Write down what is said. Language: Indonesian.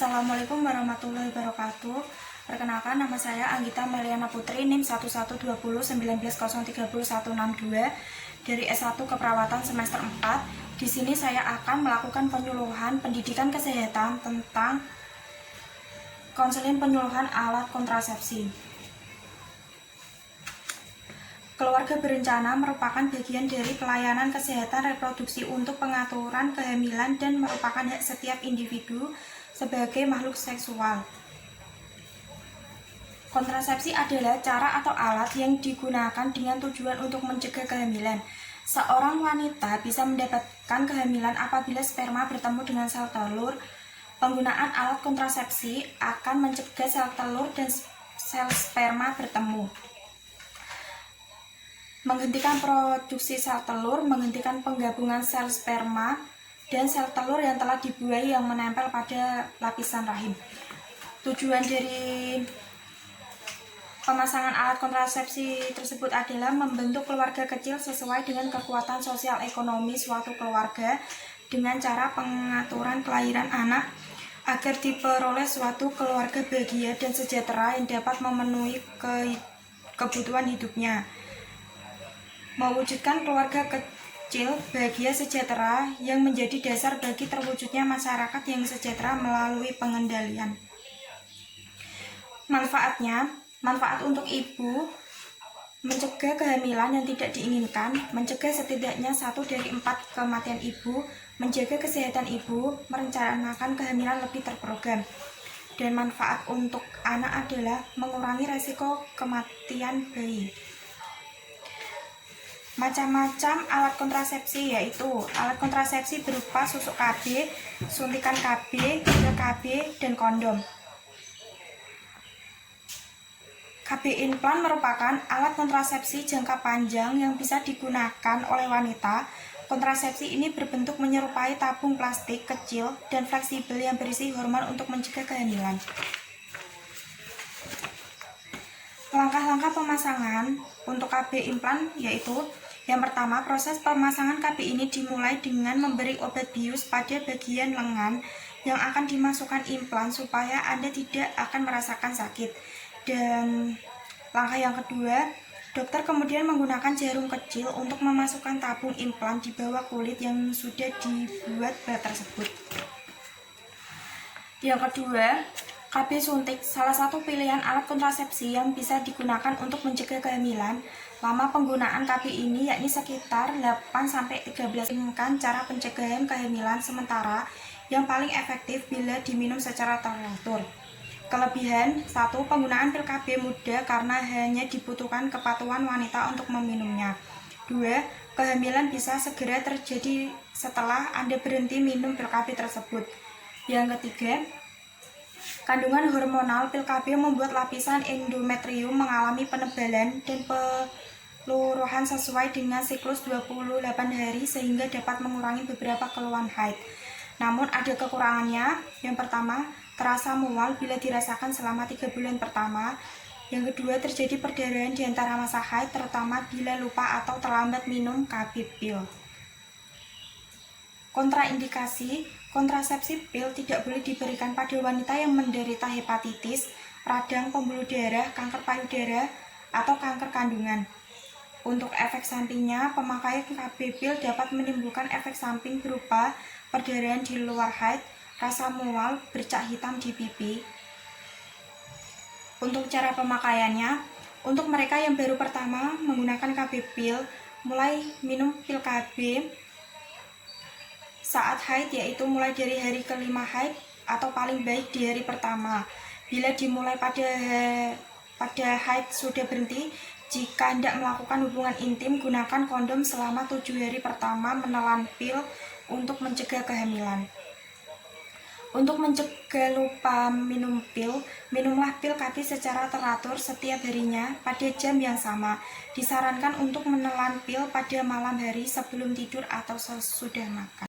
Assalamualaikum warahmatullahi wabarakatuh. Perkenalkan, nama saya Anggita Meliana Putri, NIM 112019013162 dari S1 Keperawatan semester 4. Di sini saya akan melakukan penyuluhan pendidikan kesehatan tentang konseling penyuluhan alat kontrasepsi. Keluarga berencana merupakan bagian dari pelayanan kesehatan reproduksi untuk pengaturan kehamilan dan merupakan hak setiap individu sebagai makhluk seksual. Kontrasepsi adalah cara atau alat yang digunakan dengan tujuan untuk mencegah kehamilan. Seorang wanita bisa mendapatkan kehamilan apabila sperma bertemu dengan sel telur. Penggunaan alat kontrasepsi akan mencegah sel telur dan sel sperma bertemu, menghentikan produksi sel telur, menghentikan penggabungan sel sperma dan sel telur yang telah dibuai yang menempel pada lapisan rahim. Tujuan dari pemasangan alat kontrasepsi tersebut adalah membentuk keluarga kecil sesuai dengan kekuatan sosial ekonomi suatu keluarga dengan cara pengaturan kelahiran anak agar diperoleh suatu keluarga bahagia dan sejahtera yang dapat memenuhi kebutuhan hidupnya. Mewujudkan keluarga kecil bahagia sejahtera yang menjadi dasar bagi terwujudnya masyarakat yang sejahtera melalui pengendalian. Manfaat untuk ibu: mencegah kehamilan yang tidak diinginkan, mencegah setidaknya 1 dari 4 kematian ibu, menjaga kesehatan ibu, merencanakan kehamilan lebih terprogram. Dan manfaat untuk anak adalah mengurangi resiko kematian bayi. Macam-macam alat kontrasepsi yaitu alat kontrasepsi berupa susuk KB, suntikan KB, pil KB, dan kondom. KB implan merupakan alat kontrasepsi jangka panjang yang bisa digunakan oleh wanita. Kontrasepsi ini berbentuk menyerupai tabung plastik kecil dan fleksibel yang berisi hormon untuk mencegah kehamilan. Langkah-langkah pemasangan untuk KB implan yaitu: yang pertama, proses pemasangan KB ini dimulai dengan memberi obat bius pada bagian lengan yang akan dimasukkan implan supaya Anda tidak akan merasakan sakit. Dan langkah yang kedua, dokter kemudian menggunakan jarum kecil untuk memasukkan tabung implan di bawah kulit yang sudah dibuat bal tersebut. Yang kedua, KB suntik, salah satu pilihan alat kontrasepsi yang bisa digunakan untuk mencegah kehamilan. Lama penggunaan KB ini yakni sekitar 8-13 menit. Cara pencegahan kehamilan sementara yang paling efektif bila diminum secara teratur. Kelebihan: 1. Penggunaan pil KB mudah karena hanya dibutuhkan kepatuhan wanita untuk meminumnya. 2. Kehamilan bisa segera terjadi setelah Anda berhenti minum pil KB tersebut. Yang ketiga, kandungan hormonal pil KB membuat lapisan endometrium mengalami penebalan dan peluruhan sesuai dengan siklus 28 hari sehingga dapat mengurangi beberapa keluhan haid. Namun ada kekurangannya. Yang pertama, terasa mual bila dirasakan selama 3 bulan pertama. Yang kedua, terjadi perdarahan di antara masa haid, terutama bila lupa atau terlambat minum KB pil. Kontraindikasi: kontrasepsi pil tidak boleh diberikan pada wanita yang menderita hepatitis, radang pembuluh darah, kanker payudara, atau kanker kandungan. Untuk efek sampingnya, pemakaian KB pil dapat menimbulkan efek samping berupa perdarahan di luar haid, rasa mual, bercak hitam di pipi. Untuk cara pemakaiannya, untuk mereka yang baru pertama menggunakan KB pil, mulai minum pil KB saat haid, yaitu mulai dari hari kelima haid atau paling baik di hari pertama. Bila dimulai pada haid sudah berhenti, jika hendak melakukan hubungan intim, gunakan kondom selama 7 hari pertama menelan pil untuk mencegah kehamilan. Untuk mencegah lupa minum pil, minumlah pil KB secara teratur setiap harinya pada jam yang sama. Disarankan untuk menelan pil pada malam hari sebelum tidur atau sesudah makan.